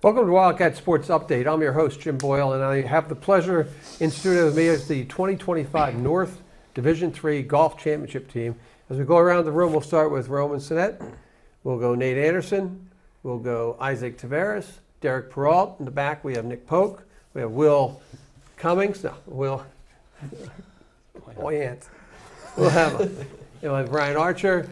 Welcome to Wildcat Sports Update. I'm your host, Jim Boyle, and I have the pleasure in studio with me as the 2025 North Division III Golf Championship team. As we go around the room, we'll start with Roman Sinet. We'll go Nate Anderson. We'll go Isaac Tavares. Derek Peralt. In the back, we have Nick Polk. We have Will Cummings. No, Will Hoyant. We'll have Brian Archer,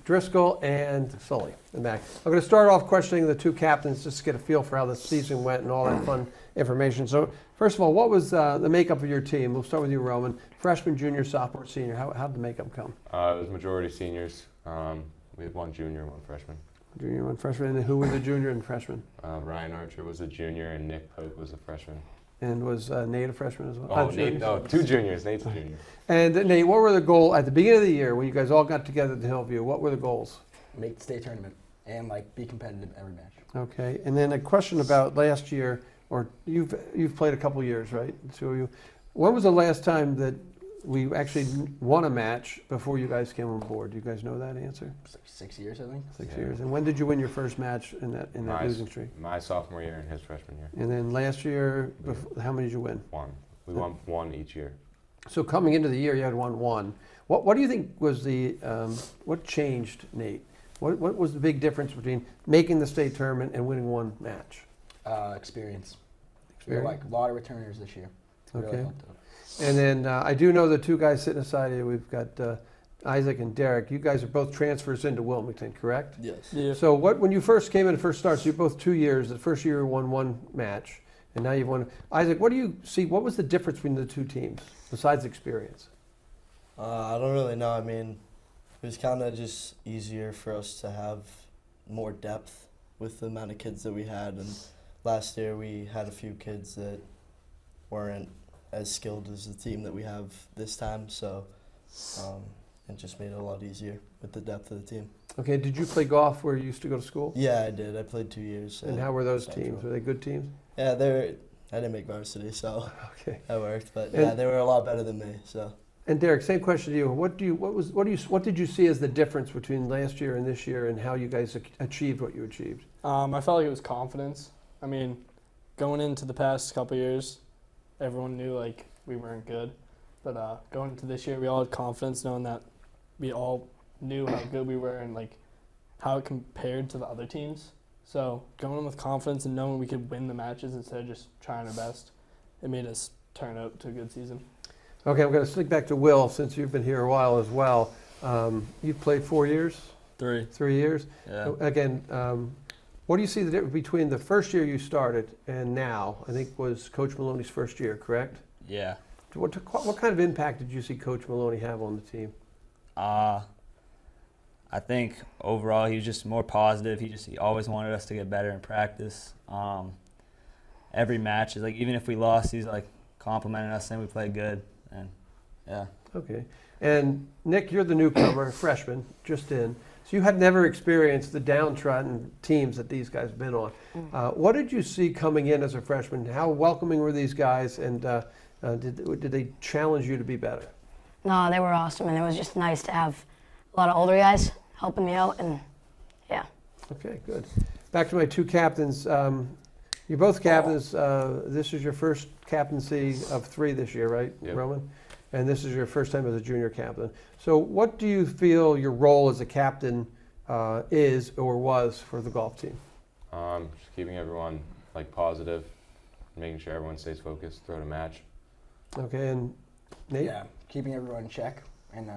Driscoll, and Sully in the back. I'm going to start off questioning the two captains just to get a feel for how the season went and all that fun information. So, first of all, what was the makeup of your team? We'll start with you, Roman. Freshman, junior, sophomore, senior. How did the makeup come? It was majority seniors. We had one junior and one freshman. Junior, one freshman. And who were the junior and freshman? Ryan Archer was a junior and Nick Polk was a freshman. And was Nate a freshman as well? Oh, Nate, no, two juniors. Nate's a junior. And Nate, what were the goals at the beginning of the year when you guys all got together at the Hillview? What were the goals? Make the state tournament and be competitive every match. Okay, and then a question about last year, or you've played a couple years, right? So when was the last time that we actually won a match before you guys came on board? Do you guys know that answer? It's like 6 years, I think. 6 years. And when did you win your first match in that losing streak? My sophomore year and his freshman year. And then last year, how many did you win? One. We won one each year. So coming into the year, you had won one. What do you think was what changed, Nate? What was the big difference between making the state tournament and winning one match? Experience. We had a lot of returners this year. Okay. Really helped out. And then I do know the two guys sitting aside here. We've got Isaac and Derek. You guys are both transfers into Wilmington, correct? Yes. Yeah. So when you first came in, first starts, you're both 2 years. The first year you won one match, and now you've won. Isaac, what do you see? What was the difference between the two teams besides experience? I don't really know. I mean, it was kind of just easier for us to have more depth with the amount of kids that we had. And last year we had a few kids that weren't as skilled as the team that we have this time. So it just made it a lot easier with the depth of the team. Okay, did you play golf where you used to go to school? Yeah, I did. I played 2 years. And how were those teams? Were they good teams? Yeah, I didn't make varsity, so okay, that worked. But yeah, they were a lot better than me. So. And Derek, same question to you. What did you see as the difference between last year and this year, and how you guys achieved what you achieved? I felt like it was confidence. I mean, going into the past couple years, everyone knew we weren't good, but going into this year, we all had confidence, knowing that we all knew how good we were and how it compared to the other teams. So going in with confidence and knowing we could win the matches instead of just trying our best, it made us turn out to a good season. Okay, I'm going to stick back to Will since you've been here a while as well. You've played 4 years? 3. 3 years? Yeah. Again, what do you see the difference between the first year you started and now? I think was Coach Maloney's first year, correct? Yeah. What kind of impact did you see Coach Maloney have on the team? I think overall he was just more positive. He always wanted us to get better in practice. Every match is even if we lost, he's complimenting us saying we played good. And yeah. Okay. And Nick, you're the newcomer, freshman, just in. So you had never experienced the downtrodden teams that these guys have been on. What did you see coming in as a freshman? How welcoming were these guys, and did they challenge you to be better? No, they were awesome, and it was just nice to have a lot of older guys helping me out, and yeah. Okay, good. Back to my two captains. You're both captains. This is your first captaincy of 3 this year, right, Yep. Roman? And this is your first time as a junior captain. So what do you feel your role as a captain is or was for the golf team? Just keeping everyone positive, making sure everyone stays focused throughout a match. Okay, and Nate? Yeah, keeping everyone in check and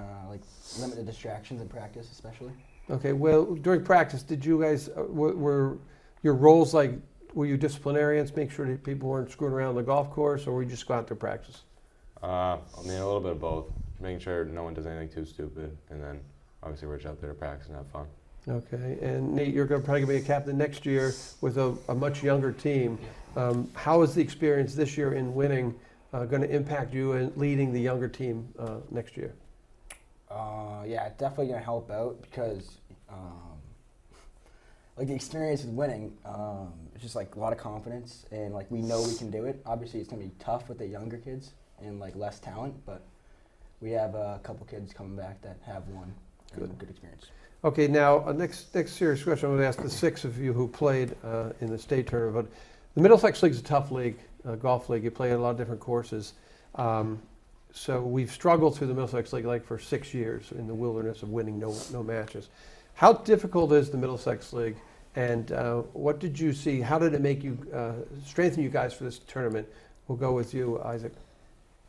limit the distractions in practice, especially. Okay, well, during practice, did you guys, were your roles were you disciplinarians, make sure that people weren't screwing around the golf course, or were you just go out there practice? A little bit of both. Making sure no one does anything too stupid, and then obviously we're just out there to practice and have fun. Okay, and Nate, you're probably going to be a captain next year with a much younger team. How is the experience this year in winning going to impact you in leading the younger team next year? Yeah, definitely going to help out because the experience with winning, it's just a lot of confidence, and we know we can do it. Obviously, it's going to be tough with the younger kids and less talent, but we have a couple kids coming back that have won. Good experience. Okay, now, next serious question, I'm going to ask the 6 of you who played in the state tournament. But the Middlesex League's a tough league, golf league. You play at a lot of different courses. So we've struggled through the Middlesex League like for 6 years in the wilderness of winning no matches. How difficult is the Middlesex League? And what did you see? How did it make you, strengthen you guys for this tournament? We'll go with you, Isaac.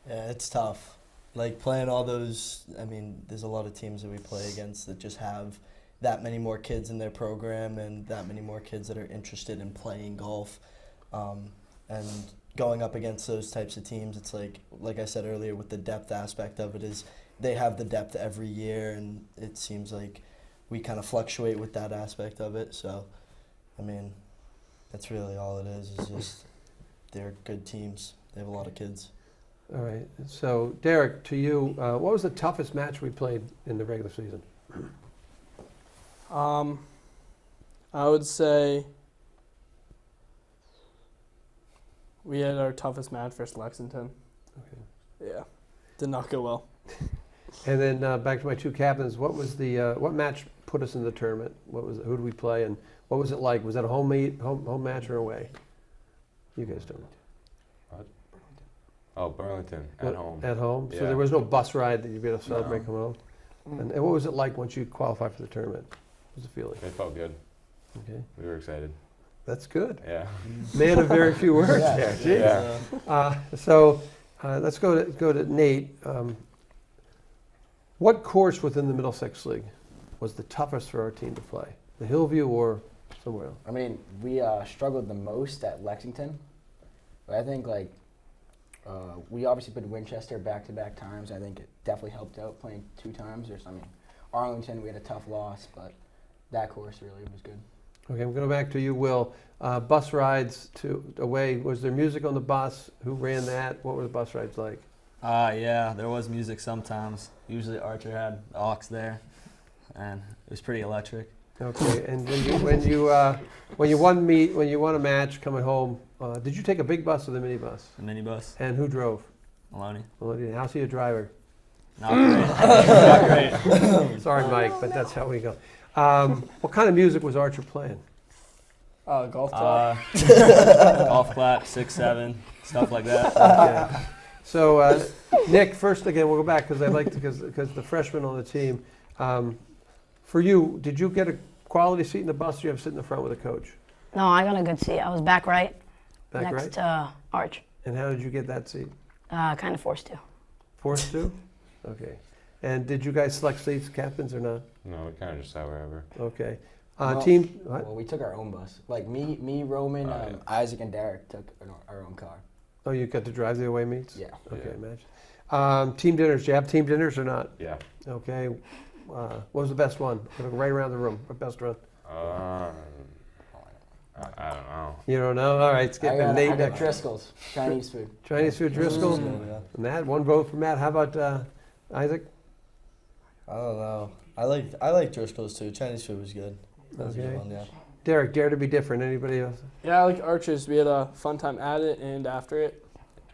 Yeah, it's tough. Like playing all those, I mean, there's a lot of teams that we play against that just have that many more kids in their program and that many more kids that are interested in playing golf. And going up against those types of teams, it's like I said earlier, with the depth aspect of it, is they have the depth every year, and it seems like we kind of fluctuate with that aspect of it. So, I mean, that's really all it is just they're good teams. They have a lot of kids. All right. So, Derek, to you, what was the toughest match we played in the regular season? I would say we had our toughest match versus Lexington. Okay. Yeah, did not go well. And then back to my 2 captains. What was the what match put us in the tournament? Who did we play, and what was it like? Was that a home match or away? You guys don't. Oh, Burlington at home. At home. So Yeah. there was no bus ride that you'd be able to celebrate No. coming home. And what was it like once you qualified for the tournament? What was the feeling? It felt good. Okay, We were excited. that's good. Yeah. Man of very few words Yeah. there. Gee. Yeah. So let's go to Nate. What course within the Middlesex League was the toughest for our team to play? The Hillview or somewhere else? I mean, we struggled the most at Lexington, but I think we obviously played Winchester back-to-back times. I think it definitely helped out playing 2 times. Arlington, we had a tough loss, but that course really was good. Okay, I'm going back to you, Will. Bus rides to away. Was there music on the bus? Who ran that? What were the bus rides like? Yeah, there was music sometimes. Usually Archer had the aux there, and it was pretty electric. Okay, and when you won a match coming home, did you take a big bus or the minibus? The minibus, And who drove? Maloney. Well, how's he a driver? Not great. Not great. Sorry, Mike, but that's how we go. What kind of music was Archer playing? Golf talk. Golf clap, 6-7, stuff like that. Okay. So, Nick, first again, we'll go back because I'd like to, because the freshman on the team. For you, did you get a quality seat in the bus, or you have to sit in the front with a coach? No, I got a good seat. I was back right, Back next right? to Arch. And how did you get that seat? Kind of forced to. Forced to? Okay. And did you guys select seats, captains, or not? No, we kind of just sat wherever. Okay. Well, Team, what? Well, we took our own bus. Like me, Roman, Oh, yeah. Isaac, and Derek took our own car. Oh, you got to drive the away meets? Yeah. Okay, Yeah. match. Team dinners, do you have team dinners or not? Yeah. Okay. What was the best one? Go right around the room. What best one? I don't know. You don't know? All right, skip I it. got Nate next. Driscoll's, Chinese food. Chinese food, Driscoll. Yeah. Matt, 1 vote for Matt. How about Isaac? I don't know. I like Driscoll's too. Chinese food was good. That was a Okay. good one, yeah. Derek, dare to be different. Anybody else? Yeah, I like Archers. We had a fun time at it and after it.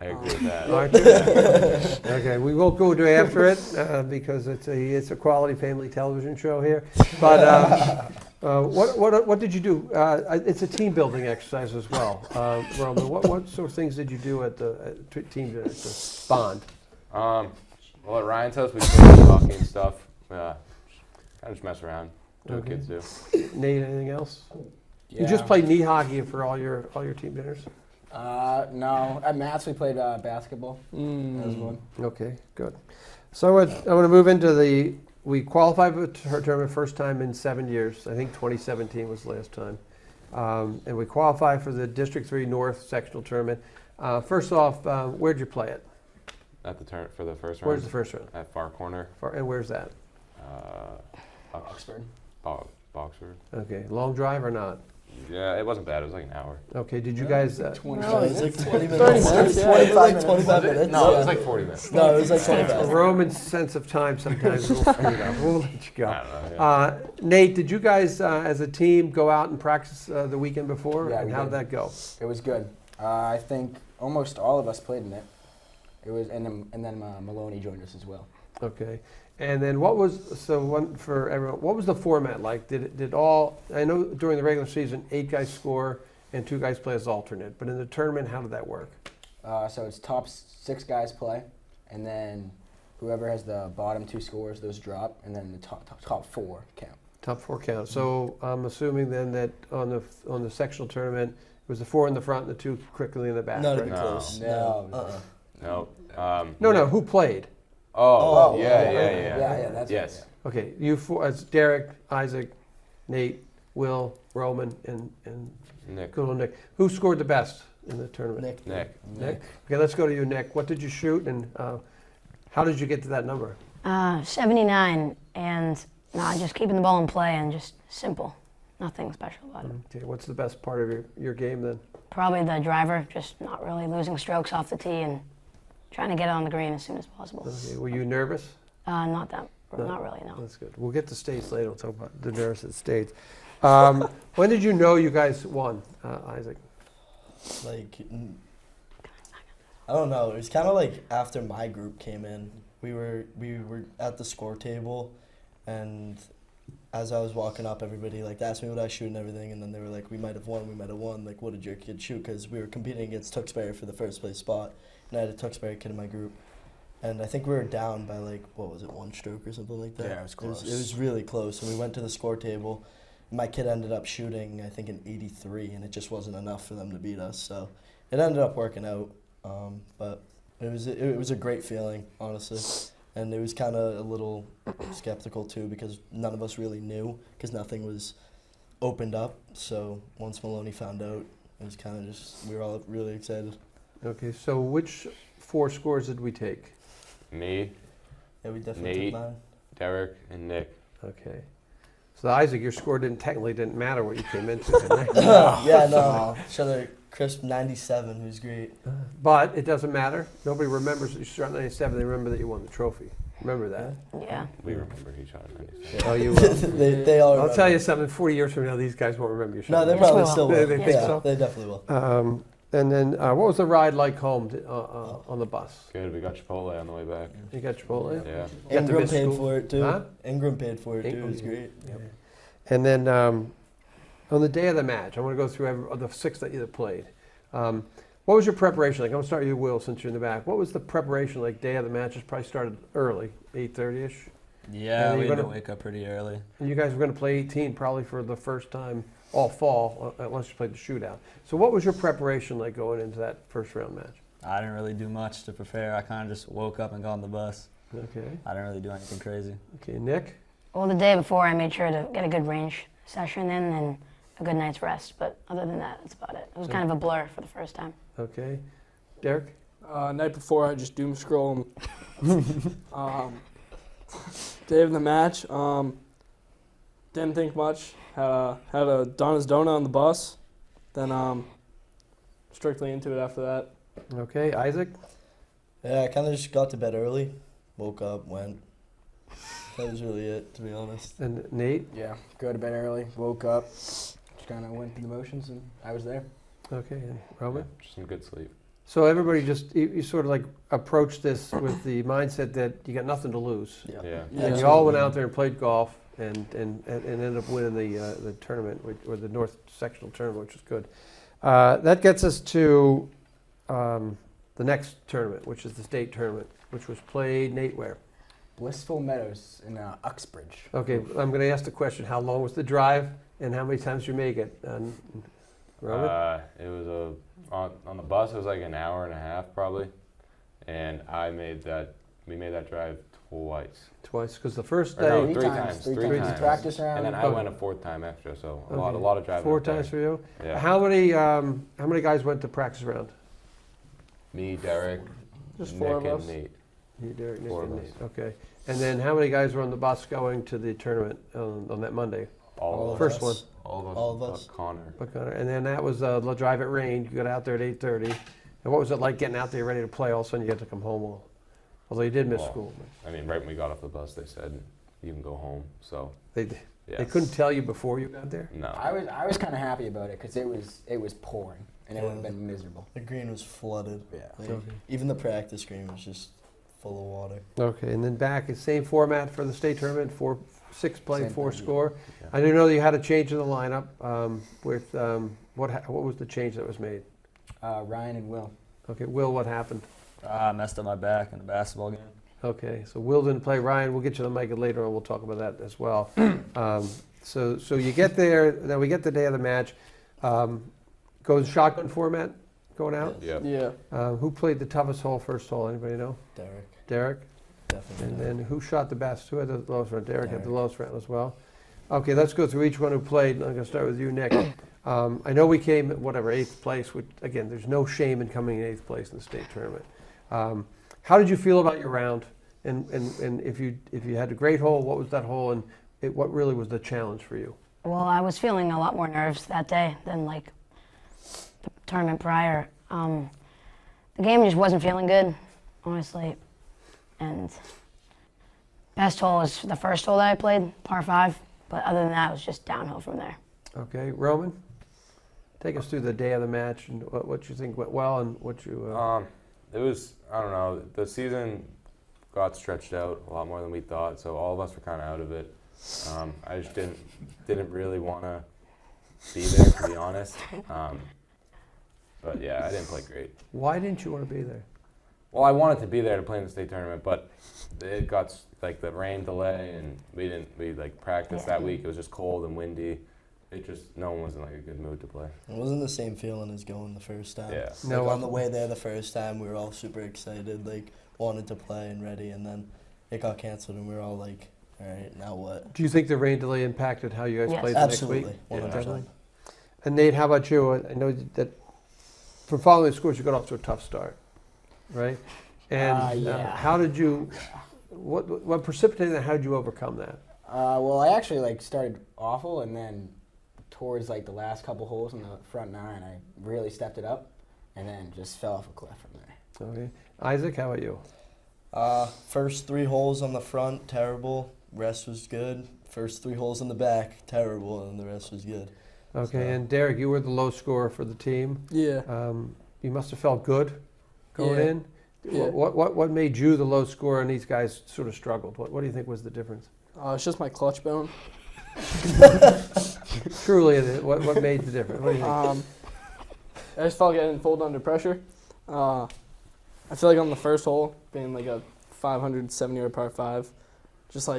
I agree with that. Archer? Okay, we won't go to after it because it's a quality family television show here. But what did you do? It's a team building exercise as well. Roman, what sort of things did you do at the team dinner to bond? Well, at Ryan's house, we played hockey and stuff. Kind of just mess around. Do what Okay. kids do. Nate, anything else? Yeah. You just played knee hockey for all your team dinners? No. At Matt's, we played basketball. That was fun. Okay, good. So I want to move into we qualified for her tournament first time in 7 years. I think 2017 was the last time. And we qualified for the District 3 North sectional tournament. First off, where'd you play it? At the turn for the first round. Where's the first round? At far corner. And where's that? Oxford. Boxford. Okay, long drive or not? Yeah, it wasn't bad. It was like an hour. Okay, did you guys? No, it was like 20 30 minutes. minutes, yeah. 25 minutes. No, it was like 40 minutes. No, it was like 25. Roman's sense of time sometimes will screw it up. We'll let you I go. don't know. Yeah. Nate, did you guys, as a team, go out and practice the weekend before? Yeah, and we how did did. that go? It was good. I think almost all of us played in it. It was, and then Maloney joined us as well. Okay. And then what was, for everyone, what was the format like? I know during the regular season, 8 guys score and 2 guys play as alternate, but in the tournament, how did that work? So it's top 6 guys play, and then whoever has the bottom 2 scores, those drop, and then the top 4 count. Top 4 count. So I'm assuming then that on the sectional tournament, it was the 4 in the front and the 2 quickly in the back, Not right? even close. No. No. No, who played? Oh, Yeah, yeah. that's Yes. right, Okay, you 4, it's Derek, Isaac, Nate, Will, Roman, and Nick. good old Nick. Who scored the best in the tournament? Nick. Nick? Okay, let's go to you, Nick. What did you shoot, and how did you get to that number? 79, and just keeping the ball in play and just simple. Nothing special about it. Okay, what's the best part of your game then? Probably the driver, just not really losing strokes off the tee and trying to get it on the green as soon as possible. Okay, were you nervous? Not really, no. That's good. We'll get to states later. We'll talk about the nervous at states. When did you know you guys won, Isaac? Like, I don't know. It was kind of like after my group came in. We were at the score table, and as I was walking up, everybody like asked me what I shoot and everything, and then they were like, "We might have won. Like, what did your kid shoot?" Because we were competing against Tewksbury for the first place spot, and I had a Tewksbury kid in my group, and I think we were down by like 1 stroke or something like that. Yeah, it was close. It was really close, and we went to the score table. My kid ended up shooting, I think, an 83, and it just wasn't enough for them to beat us. So it ended up working out, but it was a great feeling, honestly. And it was kind of a little skeptical too, because none of us really knew, because nothing was opened up. So once Maloney found out, it was kind of just, we were all really excited. Okay, so which 4 scores did we take? Me, Yeah, we definitely Nate. took mine. Derek, and Nick. Okay. So Isaac, your score didn't matter what you came into, didn't it? Yeah, no, should have crisp 97, who's great. But it doesn't matter. Nobody remembers that you shot 97. They remember that you won the trophy. Remember that? Yeah. We remember he shot at 97. Oh, you will. they all I'll remember. tell you something. 40 years from now, these guys won't remember your shot. No, they Yes, probably we will. still will. They think yeah, so? They definitely will. And then, what was the ride like home on the bus? Good. We got Chipotle on the way back. You got Chipotle? Yeah. You got to Ingram miss paid school? for it too. Huh? Ingram paid for it too. It Ingram, was great. Yeah. And then on the day of the match, I want to go through the 6 that you played. What was your preparation like? I'm going to start with you, Will, since you're in the back. What was the preparation like day of the match? It probably started early, 8:30ish. Yeah, And we you're had to gonna- wake up pretty early. And you guys were going to play 18 probably for the first time all fall, unless you played the shootout. So what was your preparation like going into that first round match? I didn't really do much to prepare. I kind of just woke up and got on the bus. Okay. I didn't really do anything crazy. Okay, Nick? Well, the day before, I made sure to get a good range session in and a good night's rest. But other than that, that's about it. It was kind of a blur for the first time. Okay. Derek? Night before, I just doom scroll. Day of the match, didn't think much. Had a Donna's Donut on the bus, then strictly into it after that. Okay, Isaac? Yeah, I kind of just got to bed early, woke up, went. That was really it, to be honest. And Nate? Yeah, go to bed early, woke up, just kind of went through the motions, and I was there. Okay, and Roman? Just some good sleep. So everybody just, you sort of like approached this with the mindset that you got nothing to lose. Yeah. And you all went out there and played golf and ended up winning the tournament, or the North Sectional tournament, which is good. That gets us to the next tournament, which is the state tournament, which was played, Nate, where? Blissful Meadows in Uxbridge. Okay, I'm going to ask the question, how long was the drive and how many times you make it? Roman? It was on the bus. It was like an hour and a half probably, and we made that drive twice. Twice, because the first Or day, no, Three three times, times. three Three times. times. Practice round. And then I Okay. went a 4th time extra, so a Okay. lot of driving. 4 up there. times for you. Yeah. How many guys went to practice round? Me, Derek, Just Nick, 4 of and us. Nate. You, Derek, Nick, 4 and of Nate. us. Okay. And then how many guys were on the bus going to the tournament on that Monday? All of First us. one. All of us. All of us. Connor. And then that was the drive at rain. You got out there at 8:30. And what was it like getting out there ready to play? All of a sudden you had to come home. Although you did miss Well, school. I mean, right when we got off the bus, they said you can go home. So They yeah. they couldn't tell you before you got there? No. I was kind of happy about it because it was pouring and it would have been miserable. The green was flooded. Yeah. Like, Okay. even the practice green was just full of water. Okay, and then back, the same format for the state tournament, 6 play, Same 4 thing, yeah. score. Yeah. I do know that you had a change in the lineup with, what was the change that was made? Ryan and Will. Okay, Will, what happened? I messed up my back in the basketball game. Okay, so Will didn't play. Ryan, we'll get you the mic later and we'll talk about that as well. So you get there, then we get the day of the match. Goes shotgun format going out? Yeah. Yeah. Who played the toughest hole, first hole? Anybody know? Derek, Derek? definitely. And then who shot the best? Who had the lowest round? Derek had the Derek. lowest round as well. Okay, let's go through each one who played. I'm going to start with you, Nick. I know we came at, 8th place. Which, again, there's no shame in coming in 8th place in the state tournament. How did you feel about your round? And if you had a great hole, what was that hole? And what really was the challenge for you? Well, I was feeling a lot more nerves that day than like the tournament prior. The game just wasn't feeling good, honestly. And best hole was the first hole that I played, par 5. But other than that, it was just downhill from there. Okay, Roman, take us through the day of the match and what you think went well and what you. It was, I don't know, the season got stretched out a lot more than we thought, so all of us were kind of out of it. I just didn't really want to be there, to be honest. But yeah, I didn't play great. Why didn't you want to be there? Well, I wanted to be there to play in the state tournament, but it got like the rain delay, and we practiced that week. It was just cold and windy. No one was in like a good mood to play. It wasn't the same feeling as going the first time. Yeah. No, Like on the way there the first time, we were all super excited, like wanted to play and ready, and then it got canceled, and we were all like, all right, now what? Do you think the rain delay impacted how you guys Yes. played the next week? Absolutely, Yeah, 100%. definitely. And Nate, how about you? I know that from following the scores, you got off to a tough start, right? And Yeah. how did you? What precipitated that? How did you overcome that? Well, I actually started awful, and then towards the last couple holes in the front 9, I really stepped it up, and then just fell off a cliff from there. Okay, Isaac, how about you? First 3 holes on the front, terrible. Rest was good. First 3 holes in the back, terrible, and the rest was good. Okay, So- and Derek, you were the low scorer for the team. Yeah. You must have felt good going Yeah. in. Yeah. What made you the low scorer and these guys sort of struggled? What do you think was the difference? It's just my clutch bone. Truly, what made the difference? What do you think? I just felt like I didn't fold under pressure. I feel like on the first hole, being like a 570-yard par 5, just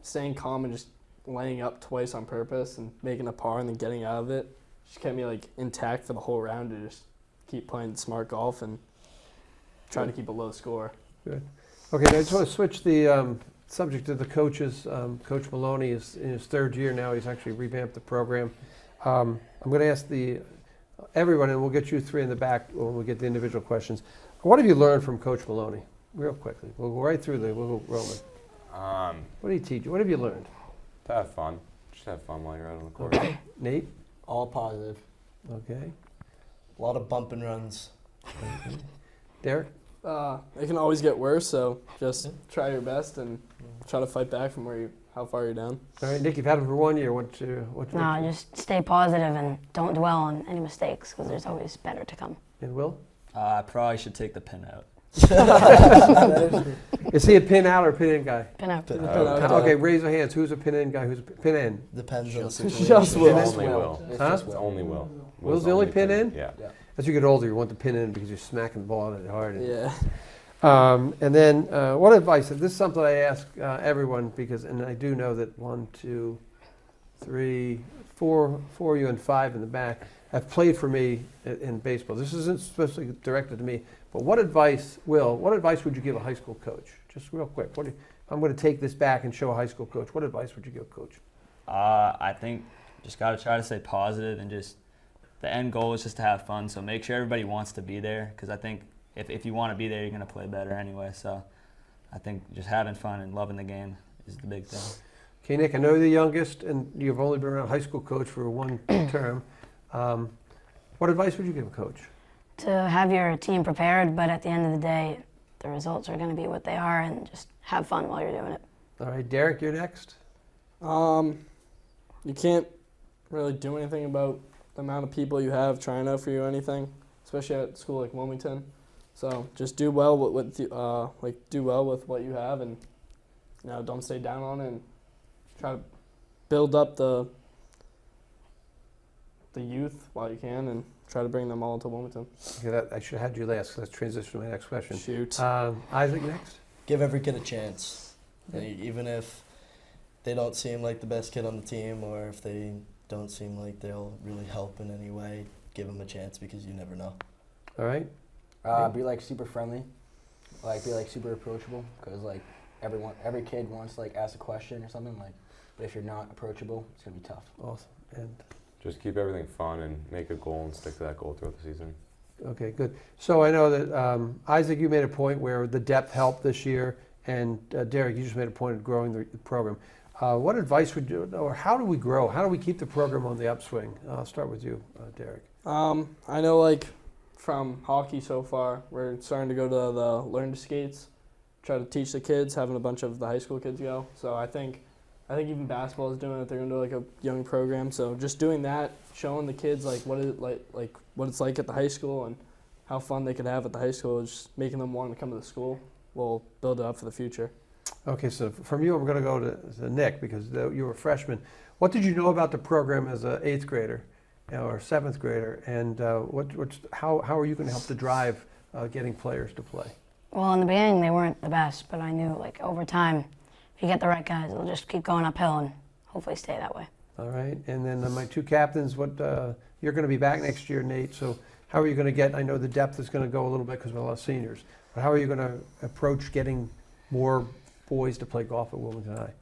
staying calm and just laying up twice on purpose and making a par and then getting out of it just kept me intact for the whole round to just keep playing smart golf and trying to keep a low score. Good. Okay, I just want to switch the subject to the coaches. Coach Maloney is in his 3rd year now. He's actually revamped the program. I'm going to ask everyone, and we'll get you 3 in the back when we get the individual questions. What have you learned from Coach Maloney? Real quickly. We'll go right through we'll go Roman. What did he teach you? What have you learned? To have fun. Just have fun while you're out on the course. Okay. Nate? All positive. Okay. A lot of bump and runs. Okay. Derek? It can always get worse, so just try your best and try to fight back from how far you're down. All right, Nick, you've had him for 1 year. No, just stay positive and don't dwell on any mistakes because there's always better to come. And Will? I probably should take the pin out. Is he a pin out or pin in guy? Pin out. Okay, raise your hands. Who's a pin in guy? Who's a pin in? Depends on the Just situation. Just Will. It's only Will. It's Huh? just It's Will. only Will. Will's the only pin in? Yeah. As you get older, you want the pin in because you're smacking the ball at it hard. Yeah. And then, what advice? This is something I ask everyone and I do know that 1, 2, 3, 4 of you and 5 in the back have played for me in baseball. This isn't especially directed to me, but what advice would you give a high school coach? Just real quick. I'm going to take this back and show a high school coach. What advice would you give a coach? I think just got to try to stay positive and just the end goal is just to have fun. So make sure everybody wants to be there because I think if you want to be there, you're going to play better anyway. So I think just having fun and loving the game is the big thing. Okay, Nick, I know you're the youngest and you've only been around high school coach for 1 term. What advice would you give a coach? To have your team prepared, but at the end of the day, the results are going to be what they are and just have fun while you're doing it. All right, Derek, you're next. You can't really do anything about the amount of people you have trying out for you or anything, especially at a school like Wilmington. So just do well do well with what you have, and don't stay down on it, and try to build up the youth while you can, and try to bring them all to Wilmington. Okay, I should have had you last, so let's transition to my next question. Shoot. Isaac next. Give every kid a chance. And even if they don't seem like the best kid on the team, or if they don't seem like they'll really help in any way, give them a chance because you never know. All right. Be like super friendly, be like super approachable, because like every kid wants to like ask a question or something like, but if you're not approachable, it's gonna be tough. Awesome. And Just keep everything fun and make a goal and stick to that goal throughout the season. okay, good. So I know that Isaac, you made a point where the depth helped this year, and Derek, you just made a point of growing the program. What advice would you, or how do we grow? How do we keep the program on the upswing? I'll start with you, Derek. I know, like, from hockey so far, we're starting to go to the Learn to Skates, try to teach the kids, having a bunch of the high school kids go. So I think even basketball is doing it. They're going to do like a young program. So just doing that, showing the kids like what it's like at the high school and how fun they could have at the high school, just making them want to come to the school will build it up for the future. Okay, so from you, I'm going to go to Nick, because you were a freshman. What did you know about the program as an 8th grader or 7th grader, and how are you going to help to drive getting players to play? Well, in the beginning, they weren't the best, but I knew, like, over time, if you get the right guys, it'll just keep going uphill and hopefully stay that way. All right, and then my two captains, you're going to be back next year, Nate, so how are you going to get, I know the depth is going to go a little bit because of a lot of seniors, but how are you going to approach getting more boys to play golf at Wilmington High?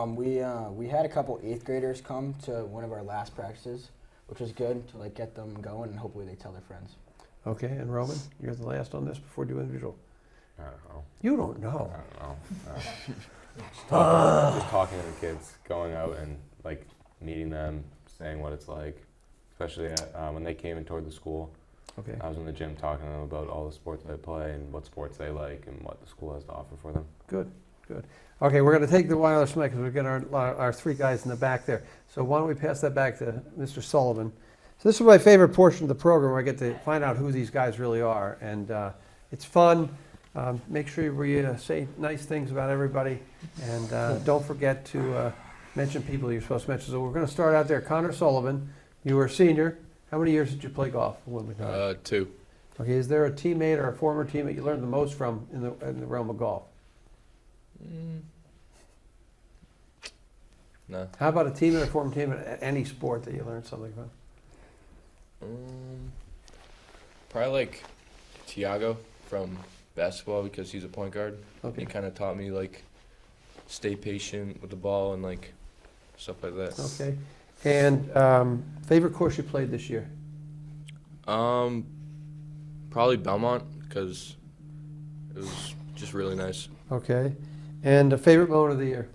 We had a couple 8th graders come to one of our last practices, which was good to like get them going, and hopefully they tell their friends. Okay, and Roman, you're the last on this before doing individual. I don't know. You don't know. I don't know. Just talking to the kids, going out and like meeting them, saying what it's like, especially when they came and toured the school. Okay. I was in the gym talking to them about all the sports they play and what sports they like and what the school has to offer for them. Good. Okay, we're going to take the wireless mic because we've got our three guys in the back there. So why don't we pass that back to Mr. Sullivan. So this is my favorite portion of the program, where I get to find out who these guys really are. And it's fun. Make sure we say nice things about everybody. And don't forget to mention people you're supposed to mention. So we're going to start out there. Connor Sullivan, you were a senior. How many years did you play golf at Wilmington? 2. Okay, is there a teammate or a former teammate you learned the most from in the realm of golf? No. How about a teammate or former teammate at any sport that you learned something from? Probably like Tiago from basketball, because he's a point guard. Okay. He kind of taught me like stay patient with the ball and like stuff like that. Okay. And favorite course you played this year? Probably Belmont, because it was just really nice. Okay. And a favorite moment of the year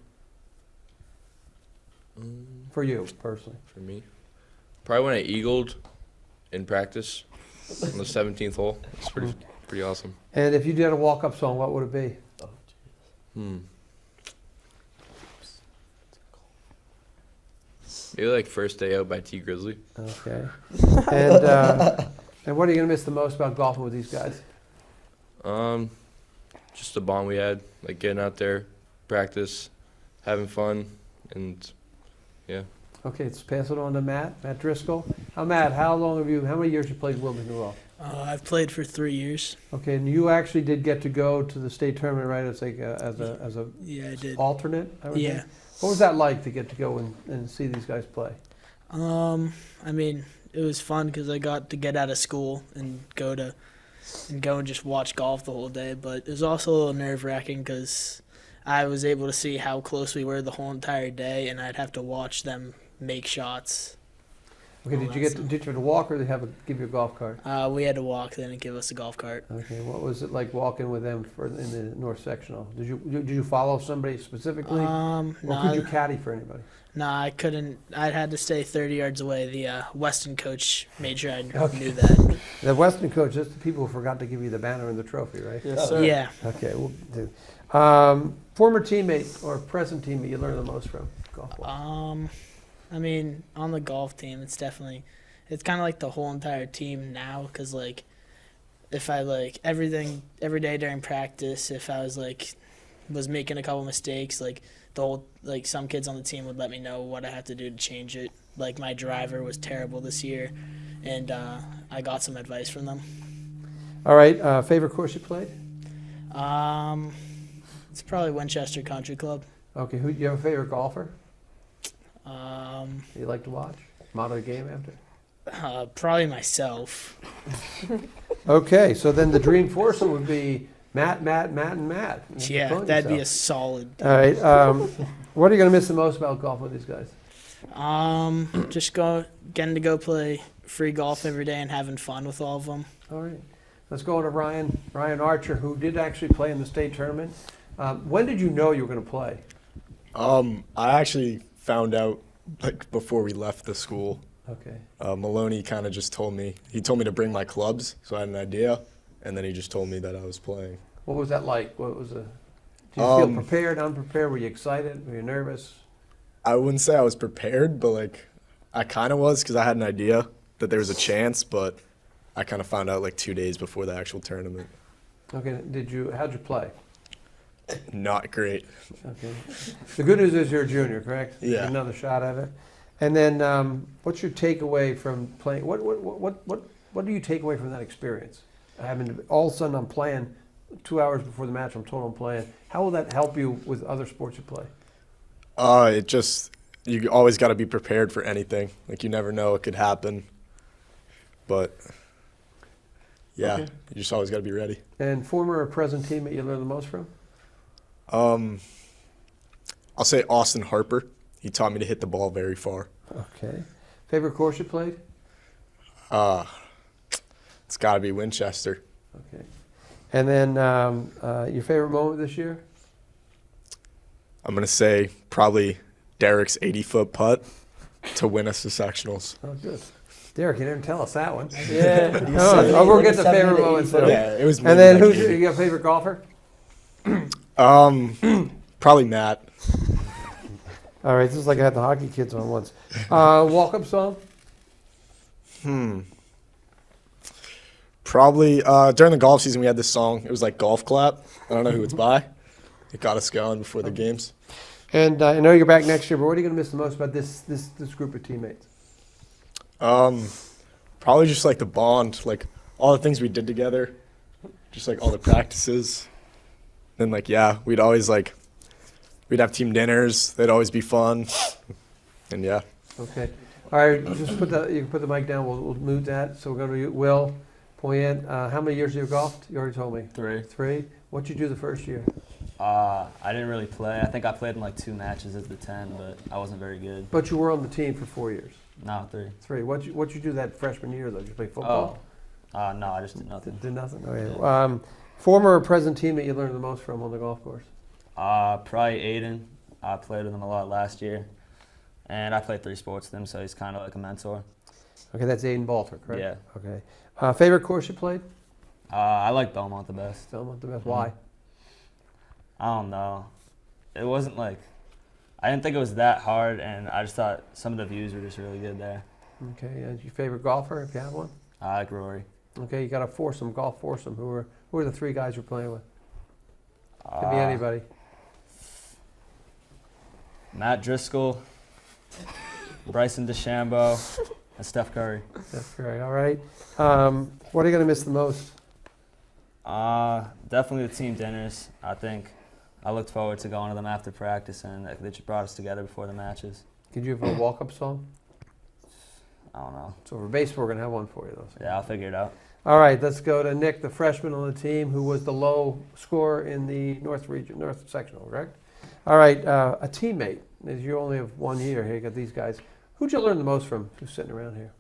for you personally? For me, probably when I eagled in practice on the 17th hole. It's pretty awesome. And if you did a walk-up song, what would it be? Maybe like First Day Out by T Grizzly. Okay. And what are you going to miss the most about golfing with these guys? Just the bond we had, like getting out there, practice, having fun, and yeah. Okay, let's pass it on to Matt Driscoll. Matt, how many years you played Wilmington golf? I've played for 3 years. Okay, and you actually did get to go to the state tournament, right? As like as a Yeah, I did. alternate. I would Yeah. think? What was that like to get to go and see these guys play? I mean, it was fun because I got to get out of school and go and just watch golf the whole day. But it was also a little nerve-wracking because I was able to see how close we were the whole entire day, and I'd have to watch them make shots. Okay, did you have to walk, or did they give you a golf cart? We had to walk, they didn't give us a golf cart. Okay, what was it like walking with them in the North Sectional? Did you follow somebody specifically, or could you caddy for anybody? No, I couldn't. I had to stay 30 yards away. The Weston coach made sure I Okay. knew that. The Western coach, that's the people who forgot to give you the banner and the trophy, right? Yes, sir. Yeah. Okay, well, former teammate or present teammate you learned the most from golf? I mean, on the golf team, it's kind of like the whole entire team now, because like if I like everything every day during practice, if I was making a couple mistakes, like some kids on the team would let me know what I had to do to change it. Like my driver was terrible this year, and I got some advice from them. All right, favorite course you played? It's probably Winchester Country Club. Okay, who you have a favorite golfer Um, you like to watch? Model the game after? Probably myself. Okay, so then the dream foursome would be Matt, and Matt. You have to Yeah, clone that'd be a yourself. solid. All right, what are you going to miss the most about golfing with these guys? Just getting to go play free golf every day and having fun with all of them. All right, let's go to Ryan Archer, who did actually play in the state tournament. When did you know you were going to play? I actually found out like before we left the school. Okay. Maloney kind of just told me. He told me to bring my clubs, so I had an idea, and then he just told me that I was playing. What was that like? What was did you feel prepared, unprepared? Were you excited? Were you nervous? I wouldn't say I was prepared, but like I kind of was because I had an idea that there was a chance, but I kind of found out like 2 days before the actual tournament. Okay. How'd you play? Not great. Okay. The good news is you're a junior, correct? You Yeah. get another shot at it. And then, what's your takeaway from playing? What do you take away from that experience? All of a sudden, I'm playing 2 hours before the match. I'm told I'm playing. How will that help you with other sports you play? You always got to be prepared for anything. Like you never know it could happen, but yeah, Okay. you just always got to be ready. And former or present teammate you learn the most from? I'll say Austin Harper. He taught me to hit the ball very far. Okay. Favorite course you played? It's got to be Winchester. Okay. And then your favorite moment this year? I'm going to say probably Derek's 80-foot putt to win us the sectionals. Oh, good. Derek, you didn't tell us that one. Yeah. We'll get the favorite moments. Yeah, it was. And then like you got a favorite golfer? Probably Matt. All right, this is like I had the hockey kids on once. Walk-up song? Probably during the golf season we had this song. It was like Golf Clap. I don't know who it's by. It got us going before the games. And I know you're back next year, but what are you going to miss the most about this group of teammates? Probably just like the bond, like all the things we did together, just like all the practices. Then like we'd always we'd have team dinners. They'd always be fun, and yeah. Okay. All right, just you can put the mic down. We'll move that. So we're going to Will Poyet. How many years have you golfed? You already told me. 3. 3. What'd you do the first year? I didn't really play. I think I played in like 2 matches as the 10, but I wasn't very good. But you were on the team for 4 years. No, 3. 3. What'd you do that freshman year though? Did you play football? No, I just did nothing. Did nothing. Okay. Former or present team that you learned the most from on the golf course? Probably Aiden. I played with him a lot last year, and I played 3 sports with him, so he's kind of like a mentor. Okay, that's Aiden Balter, correct? Yeah. Okay. Favorite course you played? I like Belmont the best. Belmont the best. Why? I don't know. It wasn't like, I didn't think it was that hard, and I just thought some of the views were just really good there. Okay. And your favorite golfer, if you have one? I like Rory. Okay, you got a golf foursome. Who are the 3 guys you're playing with? Could be anybody. Matt Driscoll, Bryson DeChambeau, and Steph Curry. That's great. All right. What are you going to miss the most? Definitely the team dinners. I think I looked forward to going to them after practice, and they just brought us together before the matches. Could you have a walk-up song? I don't know. So for baseball, we're going to have one for you, though. Yeah, I'll figure it out. All right, let's go to Nick, the freshman on the team, who was the low scorer in the North sectional, correct? All right, a teammate. As you only have 1 year here, you got these guys. Who'd you learn the most from? Who's sitting around here?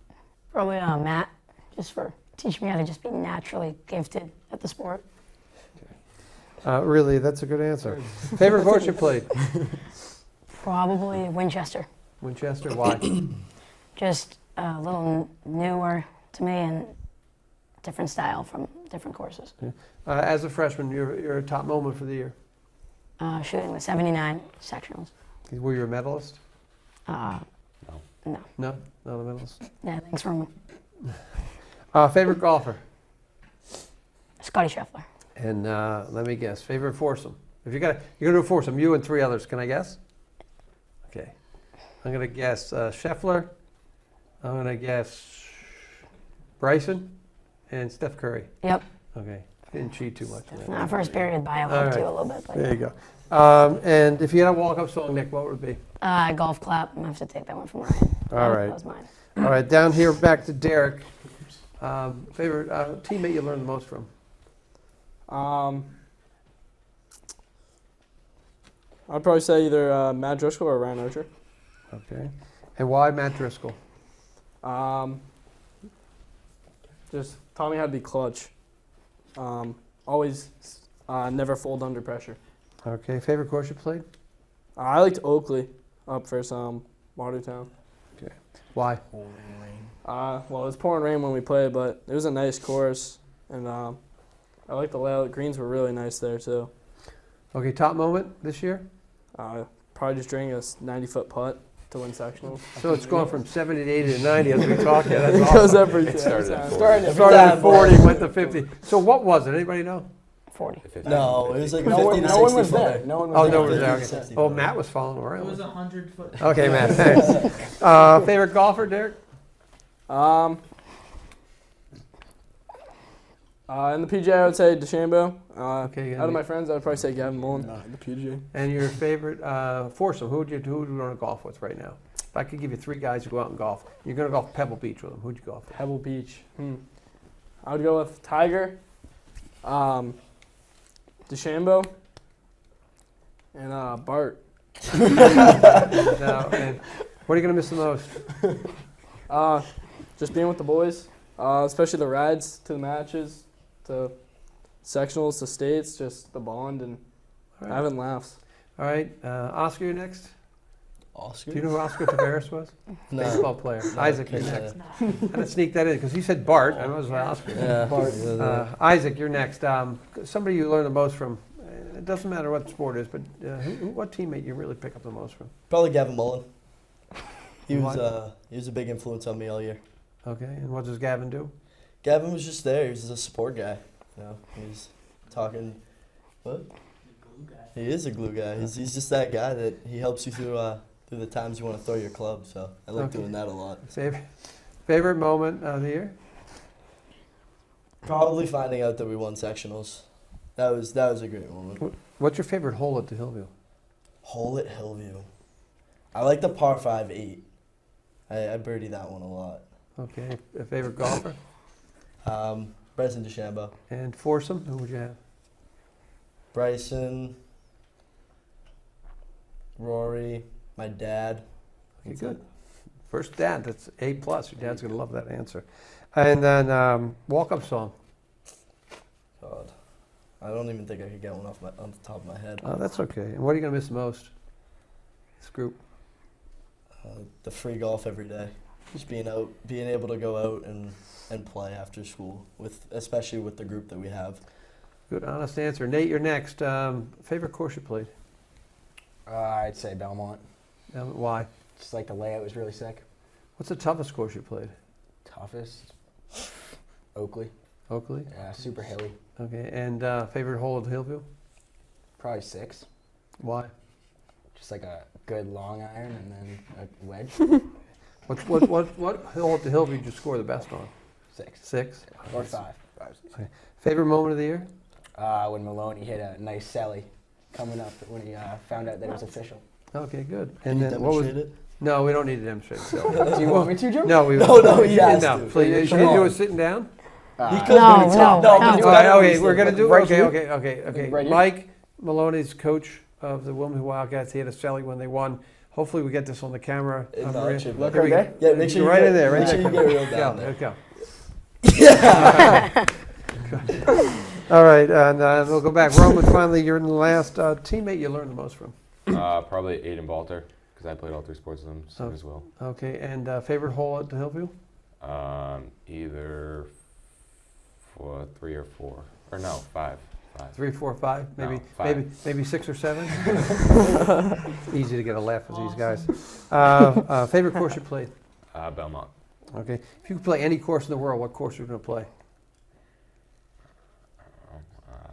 Probably Matt, just for teaching me how to just be naturally gifted at the sport. Really, that's a good answer. Favorite course you played? Probably Winchester. Winchester. Why? Just a little newer to me and different style from different courses. As a freshman, your top moment for the year? Shooting the 79 sectionals. Were you a medalist? No. No, not a medalist. Yeah, thanks for Favorite golfer? Scotty Scheffler. And let me guess, favorite foursome. If you're gonna do a foursome, you and 3 others. Can I guess? Okay, I'm gonna guess Scheffler. I'm gonna guess Bryson and Steph Curry. Yep. Okay, didn't cheat too much. on that. First period bio All right. too a little bit. But, There you go. And if you had a walk-up song, Nick, what would it be? golf clap. I'm gonna have to take that one from Ryan. All right. That was mine. All right, down here, back to Derek. Favorite teammate you learned the most from? I'd probably say either Matt Driscoll or Ryan Archer. Okay. And why Matt Driscoll? Just taught me how to be clutch. Always never fold under pressure. Okay. Favorite course you played? I liked Oakley up for Watertown. Why? Well, it was pouring rain when we played, but it was a nice course, and I liked the layout. Greens were really nice there too. Okay. Top moment this year? Probably just draining a 90-foot putt to win sectionals. So it's gone from 70 to 80 to 90 as we talk. Yeah, that's It awesome. goes every It started at time. 40. Started at 40, went to 50. So what was it? Anybody know? 40. No, it was like No 50 one, to no 60 one was footer. there. No one was Oh, there. no one was there. 50 to Okay. 60 Oh, footer. Matt was following It around. was 100-foot. Okay, Matt, thanks. Favorite golfer, Derek? In the PGA, I would say DeChambeau. Okay, Out of my friends, I would probably say Gavin Mullen. In the PGA. And your favorite foursome? Who would you want to golf with right now? If I could give you 3 guys to go out and golf, you're going to golf Pebble Beach with them. Who'd you golf with? Pebble Beach. I would go with Tiger, DeChambeau, and Bart. Now, and what are you going to miss the most? Just being with the boys, especially the rides to the matches, to sectionals, to states, just the bond and All right. having laughs. All right, Oscar, you're next. Oscar? Do you know who Oscar Tavares was? No. Baseball player. Isaac, you're Yeah. next. I had to sneak that in because he said Bart. I was like Oscar. Yeah. Isaac, you're next. Somebody you learn the most from. It doesn't matter what sport it is, but what teammate you really pick up the most from? Probably Gavin Mullen. He Why? was a big influence on me all year. Okay, and what does Gavin do? Gavin was just there. He was a support guy. You know, he was talking. What? He is a glue guy. He's just that guy that he helps you through the times you want to throw your club. So I like Okay. doing that a lot. Favorite moment of the year? Probably finding out that we won sectionals. That was a great moment. What's your favorite hole at the Hillview? Hole at Hillview. I like the par 5 8. I birdie that one a lot. Okay, a favorite golfer? Bryson DeChambeau. And foursome, who would you have? Bryson, Rory, my dad. Okay, That's good. it. First dad, that's A+. Your dad's going to love that answer. And then walk-up song. God, I don't even think I could get one on the top of my head. Oh, that's okay. And what are you going to miss most? This group. The free golf every day. Just being able to go out and play after school, especially with the group that we have. Good, honest answer. Nate, you're next. Favorite course you played? I'd say Belmont. Why? Just like the layout was really sick. What's the toughest course you played? Toughest. Oakley. Oakley? Yeah, super hilly. Okay, and favorite hole at Hillview? Probably 6. Why? Just like a good long iron and then a wedge. What hole at the Hillview did you score the best on? 6. 6? Or 5. Favorite moment of the year? When Maloney hit a nice celly coming up when he found out that it was official. Okay, good. Can And you then what was? demonstrate it? No, we don't need to demonstrate. Do you want me to, Joe? No, we No, he has no, to. please. Can you do it sitting down? He could, No, but it's no, not. no. but it's All better right, when okay, he's we're gonna do. Right Okay, here? okay. Right here? Mike Maloney's coach of the Wilmington Wildcats. He had a celly when they won. Hopefully, we get this on the camera. No, Maria. it should be. Look Here we right go. there. Yeah, make sure Go you right get, in there. Right make sure in you there. get real down There there. we go. All right, and we'll go back. Roman, finally, you're in the last teammate you learned the most from. Probably Aiden Balter, because I played all 3 sports with him Oh. as well. Okay, and favorite hole at the Hillview? Either 3 or 4. Or no, 5. 3, 4, 5, maybe, No, 5. maybe 6 or 7. Easy to get a laugh with these guys. Favorite course you played? Belmont. Okay, if you could play any course in the world, what course are you going to play?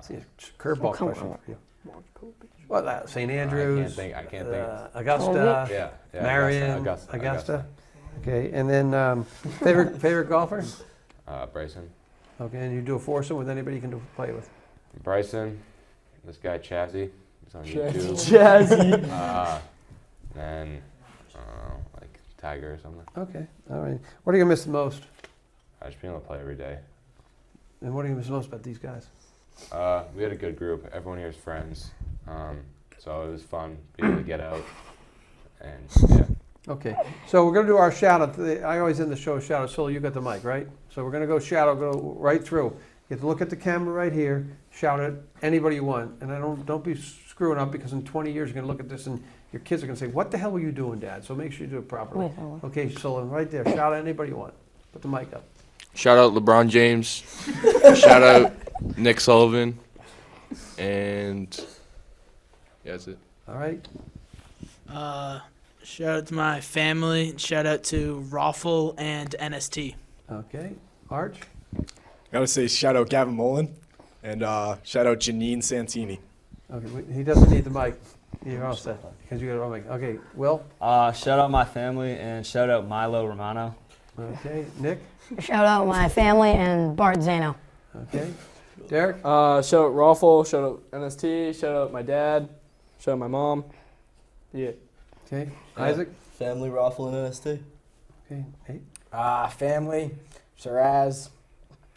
See, curveball come question on. for you. What, St. Andrews? I can't think. Augusta? Yeah. Marion? Augusta. Okay, and then favorite golfer? Bryson. Okay, and you do a foursome with anybody you can play with? Bryson. This guy Chazzy. He's on YouTube. Jazzy. Then like Tiger or something. Okay, all right. What are you going to miss the most? Just being able to play every day. And what are you going to miss the most about these guys? We had a good group. Everyone here is friends. So it was fun being able to get out. And yeah. Okay, so we're going to do our shout out. I always end the show shout out. Sully, you got the mic, right? So we're going to go shout out, go right through. You have to look at the camera right here, shout at anybody you want. And don't be screwing up because in 20 years you're going to look at this and your kids are going to say, what the hell were you doing, Dad? So make sure you do it properly. Wait, hold on. Okay, Sully, right there. Shout at anybody you want. Put the mic up. Shout out LeBron James. Shout out Nick Sullivan. And yeah, that's it. All right. Shout out to my family. Shout out to Raffle and NST. Okay. Arch? Gotta say shout out Gavin Mullen and shout out Janine Santini. Okay, he doesn't need the mic. You're all set because you got it on mic. Okay, Will? Shout out my family and shout out Milo Romano. Okay, Nick? Shout out my family and Bart Zano. Okay. Derek? Shout out Raffle. Shout out NST. Shout out my dad. Shout out my mom. Yeah. Okay. Isaac? Family raffle and NST. Okay. Hey. Family, Shiraz.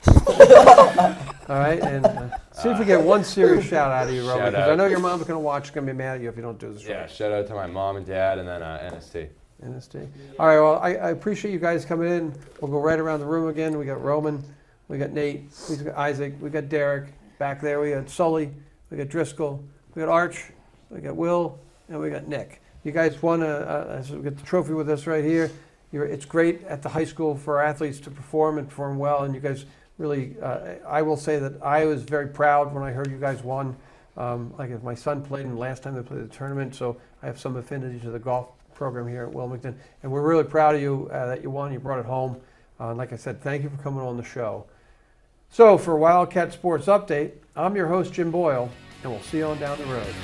All right, and see if we get one serious shout out of you, Roman, Shout because I out. know your mom's going to watch. She's going to be mad at you if you don't do this Yeah, right. shout out to my mom and dad and then NST. NST. All right, well, I appreciate you guys coming in. We'll go right around the room again. We got Roman, we got Nate, we got Isaac, we got Derek. Back there, we got Sully, we got Driscoll, we got Arch, we got Will, and we got Nick. You guys won we got the trophy with us right here. It's great at the high school for athletes to perform and perform well, and you guys really, I will say that I was very proud when I heard you guys won. Like if my son played, and last time they played the tournament, so I have some affinity to the golf program here at Wilmington, and we're really proud of you that you won. You brought it home. Like I said, thank you for coming on the show. So for Wildcat Sports Update, I'm your host, Jim Boyle, and we'll see you on down the road.